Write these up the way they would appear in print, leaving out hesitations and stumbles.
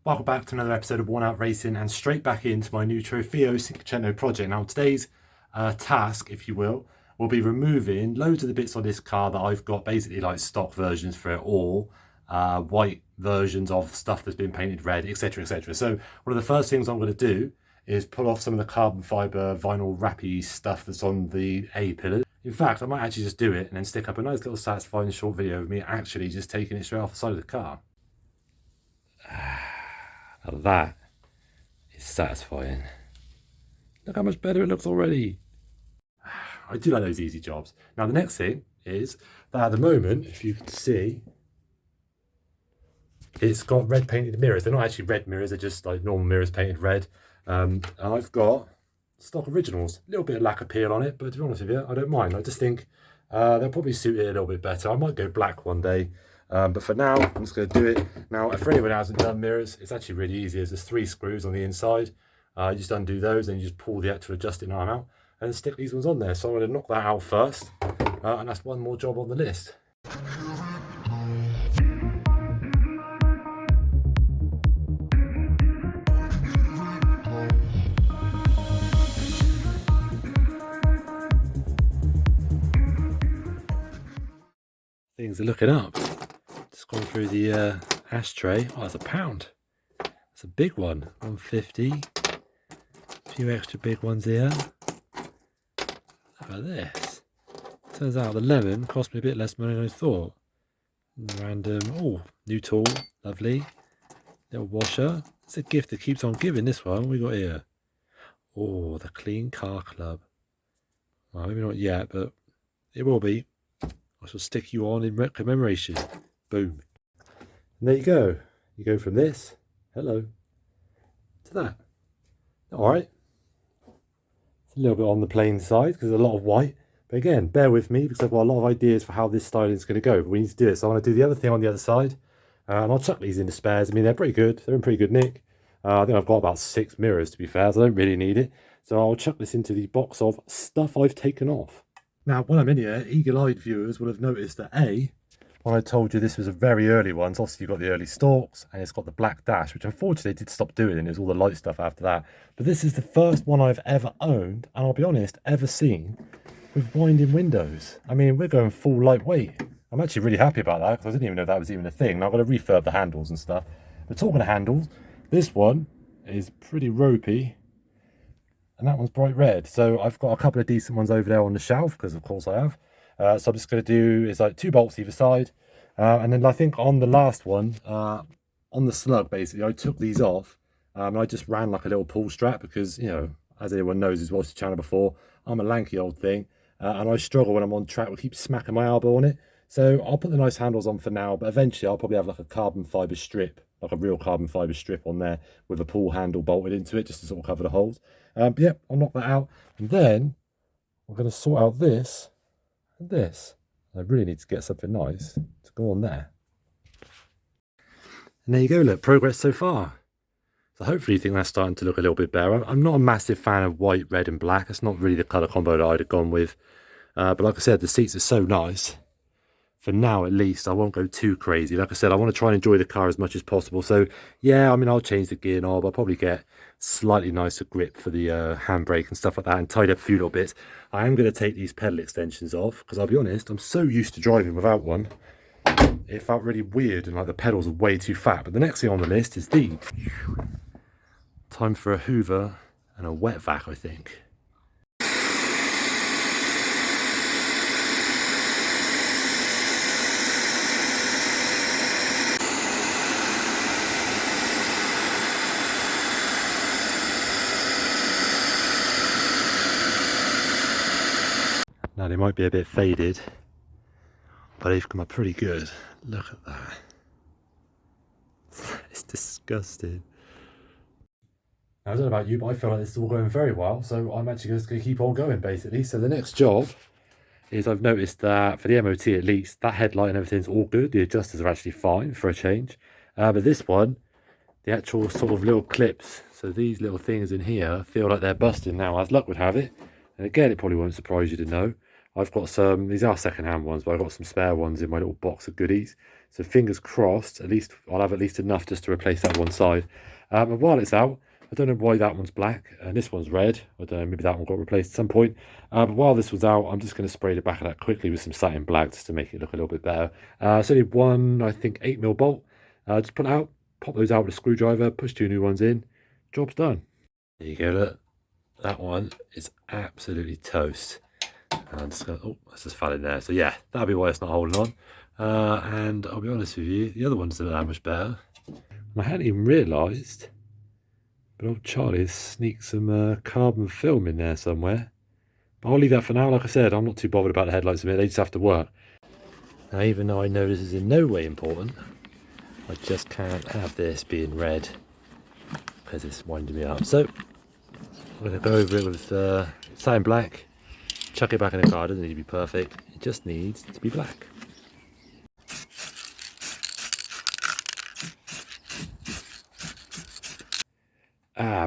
Welcome back to another episode of Worn Out Racing and straight back into my new Trofeo Cinquecento project. Now today's task, if you will be removing loads of the bits on this car that I've got basically like stock versions for it all, white versions of stuff that's been painted red, etc, etc. So one of the first things I'm going to do is pull off some of the carbon fibre vinyl wrappy stuff that's on the A pillars. In fact, I might actually just do it and then stick up a nice little satisfying short video of me actually just taking it straight off the side of the car. Now that is satisfying. Look how much better it looks already. I do like those easy jobs. Now the next thing is that at the moment, if you can see, it's got red painted mirrors. They're not actually red mirrors, they're just like normal mirrors painted red. And I've got stock originals. A little bit of lacquer peel on it, but to be honest with you, I don't mind. I just think they'll probably suit it a little bit better. I might go black one day. But for now, I'm just going to do it. Now, for anyone who hasn't done mirrors, it's actually really easy. There's 3 screws on the inside. You just undo those, and you just pull the actual adjusting arm out and stick these ones on there. So I'm going to knock that out first, and that's one more job on the list. Things are looking up. Just gone through the ashtray. Oh, that's £1. That's a big one. 150. A few extra big ones here. Look at this. Turns out the lemon cost me a bit less money than I thought. Random. Oh, new tool. Lovely. Little washer. It's a gift that keeps on giving, this one. What we got here? Oh, the Clean Car Club. Well, maybe not yet, but it will be. I shall stick you on in commemoration. Boom. And there you go. You go from this, hello, to that. All right. It's a little bit on the plain side because there's a lot of white. But again, bear with me because I've got a lot of ideas for how this styling is going to go. But we need to do it. So I'm going to do the other thing on the other side. And I'll chuck these into spares. I mean, they're pretty good. They're in pretty good nick. I think I've got about 6 mirrors, to be fair. So I don't really need it. So I'll chuck this into the box of stuff I've taken off. Now, when I'm in here, eagle-eyed viewers will have noticed that when I told you this was a very early one, so obviously you've got the early stalks, and it's got the black dash, which unfortunately did stop doing, and it was all the light stuff after that. But this is the first one I've ever owned, and I'll be honest, ever seen, with winding windows. I mean, we're going full lightweight. I'm actually really happy about that, because I didn't even know that was even a thing. Now I've got to refurb the handles and stuff. But talking of handles, this one is pretty ropey. And that one's bright red. So I've got a couple of decent ones over there on the shelf, because of course I have. So I'm just going to do is like 2 bolts either side. And then I think on the last one, on the slug basically, I took these off. And I just ran like a little pull strap because, you know, as anyone knows who's watched the channel before, I'm a lanky old thing. And I struggle when I'm on track. I keep smacking my elbow on it. So I'll put the nice handles on for now. But eventually I'll probably have like a carbon fibre strip, like a real carbon fibre strip on there with a pull handle bolted into it just to sort of cover the holes. But yeah, I'll knock that out. And then I'm going to sort out this and this. I really need to get something nice to go on there. And there you go, look, progress so far. So hopefully you think that's starting to look a little bit better. I'm not a massive fan of white, red and black. It's not really the colour combo that I'd have gone with. But like I said, the seats are so nice. For now, at least, I won't go too crazy. Like I said, I want to try and enjoy the car as much as possible. So, yeah, I mean, I'll change the gear knob. I'll probably get slightly nicer grip for the handbrake and stuff like that and tidy up a few little bits. I am going to take these pedal extensions off because I'll be honest, I'm so used to driving without one. It felt really weird and like the pedals are way too fat. But the next thing on the list is these. Time for a hoover and a wet vac, I think. Now they might be a bit faded, but they've come up pretty good. Look at that. It's disgusting. Now, I don't know about you, but I feel like this is all going very well, so I'm actually just going to keep on going basically. So the next job is I've noticed that for the MOT at least, that headlight and everything's all good. The adjusters are actually fine for a change. But this one, the actual sort of little clips, so these little things in here feel like they're busting now, as luck would have it. And again, it probably won't surprise you to know, I've got some, these are second-hand ones, but I've got some spare ones in my little box of goodies. So fingers crossed, at least I'll have at least enough just to replace that one side. And while it's out, I don't know why that one's black and this one's red. I don't know, maybe that one got replaced at some point. But while this was out, I'm just going to spray the back of that quickly with some satin black just to make it look a little bit better. It's only one, I think, 8mm bolt. Just pull it out, pop those out with a screwdriver, push 2 new ones in, job's done. There you go, look. That one is absolutely toast. And just gonna, oh, that's just fell in there. So yeah, that'll be why it's not holding on. And I'll be honest with you, the other ones are that much better. I hadn't even realised, but old Charlie has sneaked some carbon film in there somewhere. But I'll leave that for now. Like I said, I'm not too bothered about the headlights a bit. They just have to work. Now, even though I know this is in no way important, I just can't have this being red because it's winding me up. So I'm going to go over it with satin black, chuck it back in the car. It doesn't need to be perfect. It just needs to be black.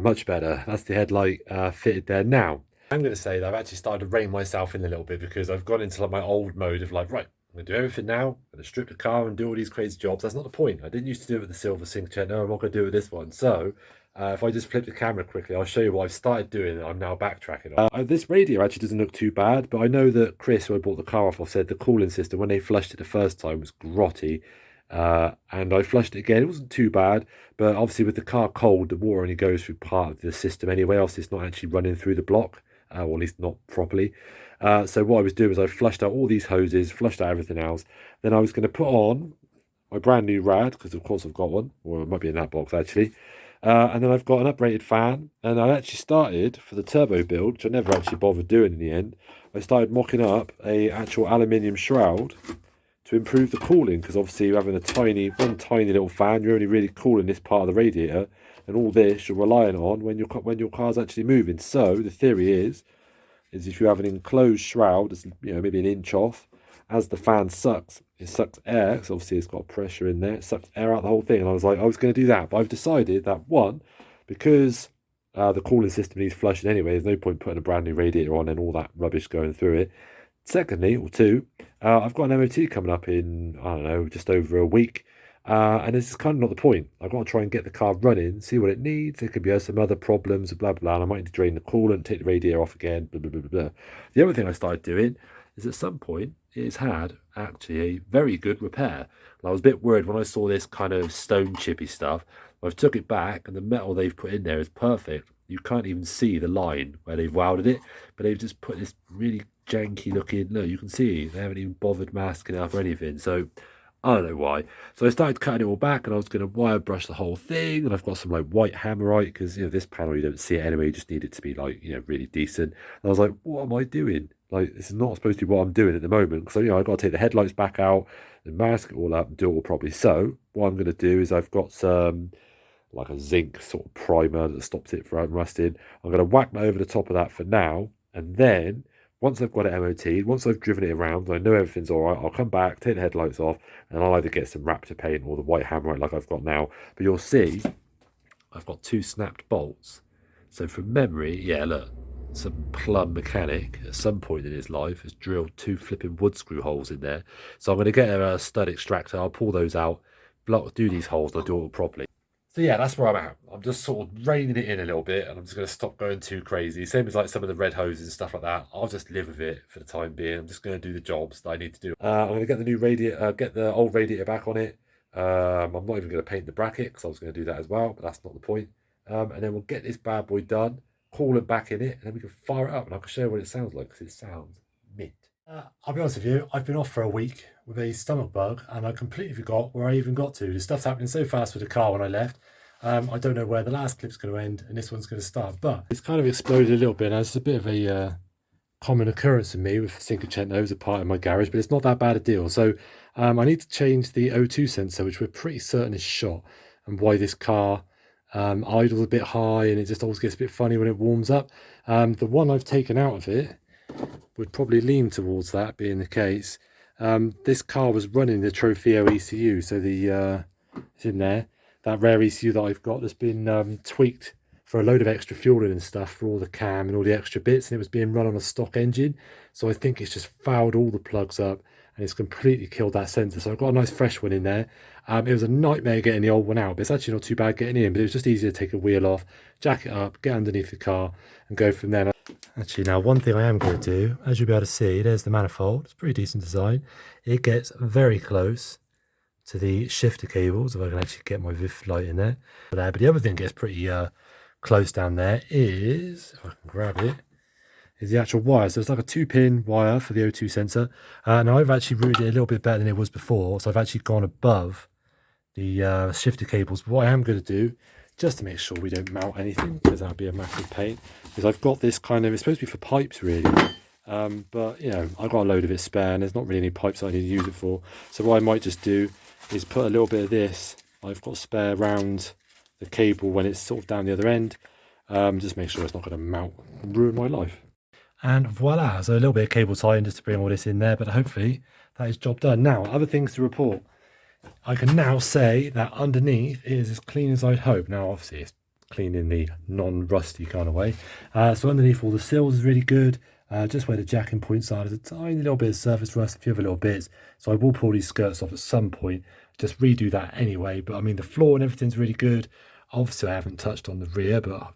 Much better. That's the headlight fitted there. Now, I'm going to say that I've actually started to rein myself in a little bit because I've gone into like my old mode of like, right, I'm going to do everything now. I'm going to strip the car and do all these crazy jobs. That's not the point. I didn't used to do it with the silver Cinquecento. I'm not going to do it with this one. So if I just flip the camera quickly, I'll show you what I've started doing and I'm now backtracking on. This radio actually doesn't look too bad, but I know that Chris, who I bought the car off, said the cooling system, when they flushed it the first time, was grotty. And I flushed it again. It wasn't too bad, but obviously with the car cold, the water only goes through part of the system anyway. Obviously, it's not actually running through the block, or at least not properly. So what I was doing was I flushed out all these hoses, flushed out everything else. Then I was going to put on my brand new rad, because of course I've got one, or it might be in that box actually. And then I've got an uprated fan, and I actually started for the turbo build, which I never actually bothered doing in the end. I started mocking up a actual aluminium shroud to improve the cooling, because obviously you're having one tiny little fan, you're only really cooling this part of the radiator, and all this you're relying on when your car's actually moving. So the theory is if you have an enclosed shroud that's, you know, maybe an inch off, as the fan sucks, it sucks air, because obviously it's got pressure in there, it sucks air out the whole thing. And I was like, I was going to do that, but I've decided that, one, because the cooling system needs flushing anyway, there's no point putting a brand new radiator on and all that rubbish going through it. Secondly, or two, I've got an MOT coming up in, I don't know, just over a week. And this is kind of not the point. I've got to try and get the car running, see what it needs. There could be some other problems, blah, blah, blah. And I might need to drain the coolant, take the radiator off again, blah, blah, blah, blah. The other thing I started doing is at some point, it's had actually a very good repair. And I was a bit worried when I saw this kind of stone chippy stuff. I've took it back and the metal they've put in there is perfect. You can't even see the line where they've welded it, but they've just put this really janky looking, look, you can see they haven't even bothered masking it up or anything. So I don't know why. So I started cutting it all back, and I was going to wire brush the whole thing, and I've got some like white hammerite, because, you know, this panel you don't see it anyway, you just need it to be like, you know, really decent. And I was like, what am I doing? Like, this is not supposed to be what I'm doing at the moment. So, you know, I've got to take the headlights back out and mask it all up and do it all properly. So what I'm going to do is I've got some like a zinc sort of primer that stops it from rusting. I'm going to whack that over the top of that for now, and then once I've got it MOT'd, once I've driven it around, I know everything's all right, I'll come back, take the headlights off, and I'll either get some Raptor paint or the white hammerite like I've got now. But you'll see I've got 2 snapped bolts. So from memory, yeah, look, some plumb mechanic at some point in his life has drilled 2 flipping wood screw holes in there. So I'm going to get a stud extractor, I'll pull those out, do these holes, I'll do it all properly. So yeah, that's where I'm at. I'm just sort of reining it in a little bit, and I'm just going to stop going too crazy. Same as like some of the red hoses and stuff like that. I'll just live with it for the time being. I'm just going to do the jobs that I need to do. I'm going to get the new radiator, get the old radiator back on it. I'm not even going to paint the bracket, because I was going to do that as well, but that's not the point. And then we'll get this bad boy done, cool it back in it, and then we can fire it up, and I can show you what it sounds like, because it sounds mint. I'll be honest with you, I've been off for a week with a stomach bug, and I completely forgot where I even got to. The stuff's happening so fast with the car when I left. I don't know where the last clip's going to end and this one's going to start, but it's kind of exploded a little bit. Now, it's a bit of a common occurrence in me with Cinquecentos, a part in my garage, but it's not that bad a deal. So I need to change the O2 sensor, which we're pretty certain is shot, and why this car idles a bit high and it just always gets a bit funny when it warms up. The one I've taken out of it would probably lean towards that being the case. This car was running the Trofeo ECU, so the it's in there, that rare ECU that I've got that's been tweaked for a load of extra fueling and stuff for all the cam and all the extra bits, and it was being run on a stock engine. So I think it's just fouled all the plugs up, and it's completely killed that sensor. So I've got a nice fresh one in there. It was a nightmare getting the old one out, but it's actually not too bad getting in. But it was just easier to take a wheel off, jack it up, get underneath the car, and go from there. Actually, now one thing I am going to do, as you'll be able to see, there's the manifold. It's pretty decent design. It gets very close to the shifter cables, if I can actually get my VIF light in there. But the other thing gets pretty close down there is, if I can grab it, is the actual wire. So it's like a 2-pin wire for the O2 sensor. Now I've actually routed it a little bit better than it was before, so I've actually gone above the shifter cables. But what I am going to do, just to make sure we don't mount anything, because that would be a massive pain, is I've got this kind of, it's supposed to be for pipes really, but you know, I've got a load of it spare and there's not really any pipes I need to use it for. So what I might just do is put a little bit of this, I've got spare around the cable when it's sort of down the other end, just make sure it's not going to mount and ruin my life. And voila, so a little bit of cable tying just to bring all this in there, but hopefully that is job done. Now, other things to report. I can now say that underneath is as clean as I'd hope. Now, obviously, it's clean in the non-rusty kind of way. So underneath all the sills is really good. Just where the jacking points are, there's a tiny little bit of surface rust, a few other little bits. So I will pull these skirts off at some point, just redo that anyway. But I mean, the floor and everything's really good. Obviously, I haven't touched on the rear, but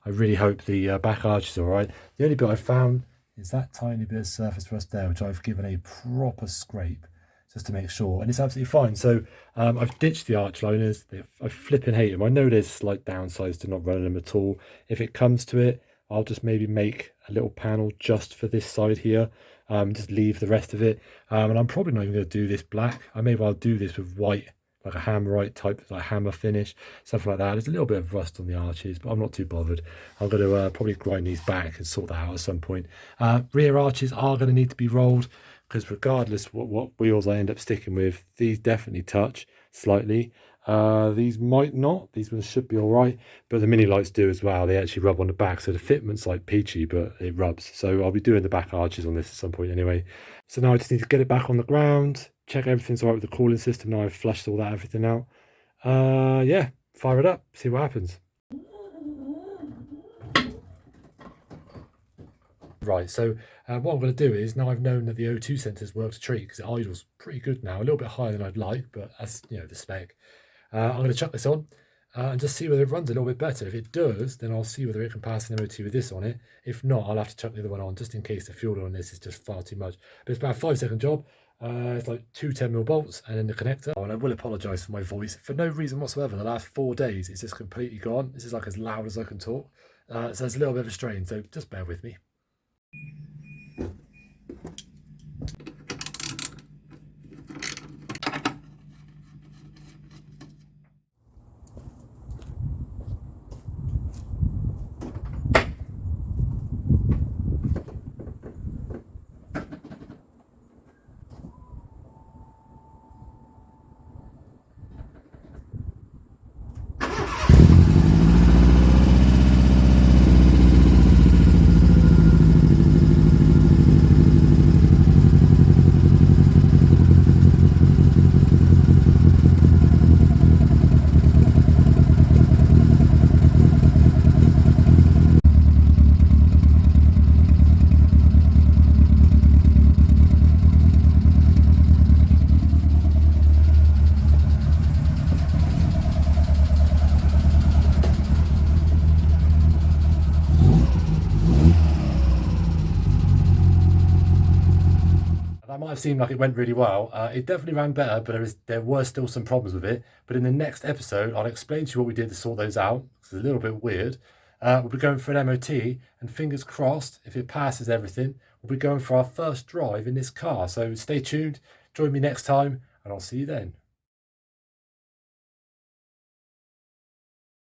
I really hope the back arch is all right. The only bit I found is that tiny bit of surface rust there, which I've given a proper scrape just to make sure, and it's absolutely fine. So I've ditched the arch liners. I flipping hate them. I know there's slight downsides to not running them at all. If it comes to it, I'll just maybe make a little panel just for this side here, just leave the rest of it. And I'm probably not even going to do this black. I may well do this with white, like a hammerite type, like hammer finish, something like that. There's a little bit of rust on the arches, but I'm not too bothered. I'm going to probably grind these back and sort that out at some point. Rear arches are going to need to be rolled, because regardless what wheels I end up sticking with, these definitely touch slightly. These might not. These ones should be all right, but the mini lights do as well. They actually rub on the back, so the fitment's like peachy, but it rubs. So I'll be doing the back arches on this at some point anyway. So now I just need to get it back on the ground, check everything's all right with the cooling system. Now I've flushed all that everything out. Yeah, fire it up, see what happens. Right, so what I'm going to do is, now I've known that the O2 sensors work to treat, because it idles pretty good now, a little bit higher than I'd like, but that's, you know, the spec. I'm going to chuck this on and just see whether it runs a little bit better. If it does, then I'll see whether it can pass an MOT with this on it. If not, I'll have to chuck the other one on, just in case the fuel on this is just far too much. But it's about a 5-second job. It's like 2 10mm bolts and then the connector. Oh, and I will apologise for my voice. For no reason whatsoever, the last 4 days it's just completely gone. This is like as loud as I can talk. So it's a little bit of a strain, so just bear with me. That might have seemed like it went really well. It definitely ran better, but there were still some problems with it. But in the next episode, I'll explain to you what we did to sort those out. It's a little bit weird. We'll be going for an MOT, and fingers crossed, if it passes everything, we'll be going for our first drive in this car. So stay tuned, join me next time, and I'll see you then.